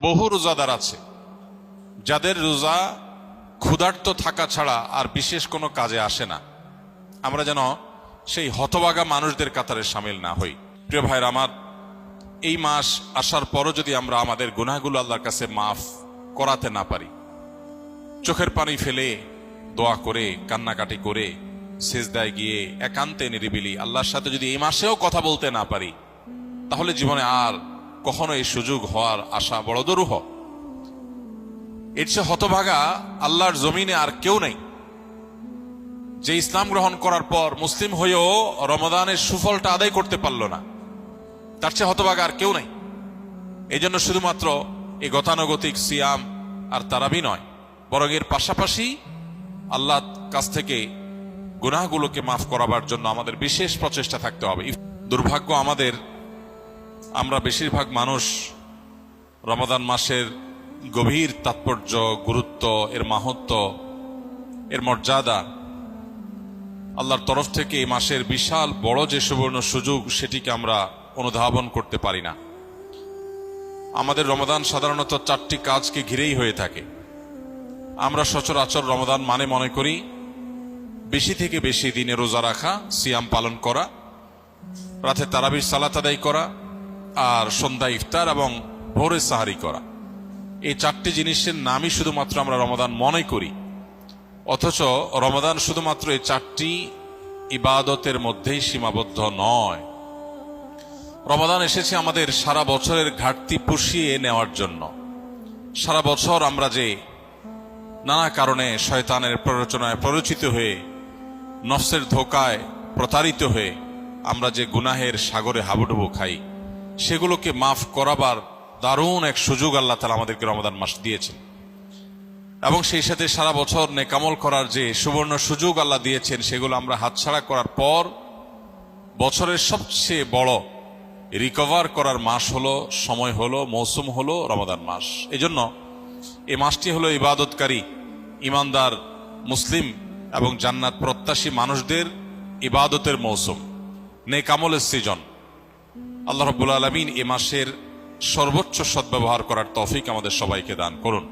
বহু রোজাদার আছে যাদের রোজা ক্ষুধার্ত থাকা ছাড়া আর বিশেষ কোনো কাজে আসে না। আমরা যেন সেই হতভাগা মানুষদের কাতারে সামিল না হই। প্রিয় ভাইরা আমার, এই মাস আসার পরও যদি আমরা আমাদের গুনাহগুলো আল্লাহর কাছে মাফ করাতে না পারি, চোখের পানি ফেলে দোয়া করে কান্নাকাটি করে সিজদায় গিয়ে একান্তে নিরিবিলি আল্লাহর সাথে যদি এই মাসেও কথা বলতে না পারি, তাহলে জীবনে আর কখনো এই সুযোগ হওয়ার আশা বড় দুরূহ। এর চেয়ে হতভাগা আল্লাহর জমিনে আর কেউ নেই, যে ইসলাম গ্রহণ করার পর মুসলিম হয়েও রমাদানের সুফলটা আদায় করতে পারল না। তার চেয়ে হতভাগা আর কেউ নেই। এই জন্য শুধুমাত্র এই গতানুগতিক সিয়াম আর তারাবি নয়, বরং এর পাশাপাশি আল্লাহর কাছ থেকে গুনাহগুলোকে মাফ করাবার জন্য আমাদের বিশেষ প্রচেষ্টা থাকতে হবে। দুর্ভাগ্য আমাদের, আমরা বেশিরভাগ মানুষ রমাদান মাসের গভীর তাৎপর্য, গুরুত্ব, এর মাহাত্ম্য, এর মর্যাদা, আল্লাহর তরফ থেকে এই মাসের বিশাল বড় যে সুবর্ণ সুযোগ, সেটিকে আমরা অনুধাবন করতে পারি না। আমাদের রমাদান সাধারণত 4টি কাজকে ঘিরেই হয়ে থাকে। আমরা সচরাচর রমাদান মানে মনে করি বেশি থেকে বেশি দিনে রোজা রাখা, সিয়াম পালন করা, রাতে তারাবির সালাত আদায় করা, আর সন্ধ্যায় ইফতার এবং ভোরে সাহারি করা। এই 4টি জিনিসের নামই শুধুমাত্র আমরা রমাদান মনে করি, অথচ রমাদান শুধুমাত্র এই 4টি ইবাদতের মধ্যেই সীমাবদ্ধ নয়। রমাদান এসেছে আমাদের সারা বছরের ঘাটতি পুষিয়ে নেওয়ার জন্য। সারা বছর আমরা যে নানা কারণে শয়তানের প্ররোচনায় প্ররোচিত হয়ে, নফসের ধোকায় প্রতারিত হয়ে আমরা যে গুনাহের সাগরে হাবুডুবু খাই, সেগুলোকে মাফ করাবার দারুণ এক সুযোগ আল্লাহ তাআলা আমাদেরকে রমাদান মাস দিয়েছেন। এবং সেই সাথে সারা বছর নেকামল করার যে সুবর্ণ সুযোগ আল্লাহ দিয়েছেন, সেগুলো আমরা হাতছাড়া করার পর বছরের সবচেয়ে বড় রিকভার করার মাস হলো, সময় হলো, মৌসুম হলো রমাদান মাস। এজন্য এই মাসটি হলো ইবাদতকারী, ইমানদার, মুসলিম এবং জান্নাত প্রত্যাশী মানুষদের ইবাদতের মৌসুম, নেকামলের সিজন। আল্লাহ রাব্বুল আলামিন এই মাসের সর্বোচ্চ সদ্ব্যবহার করার তৌফিক আমাদের সবাইকে দান করুন।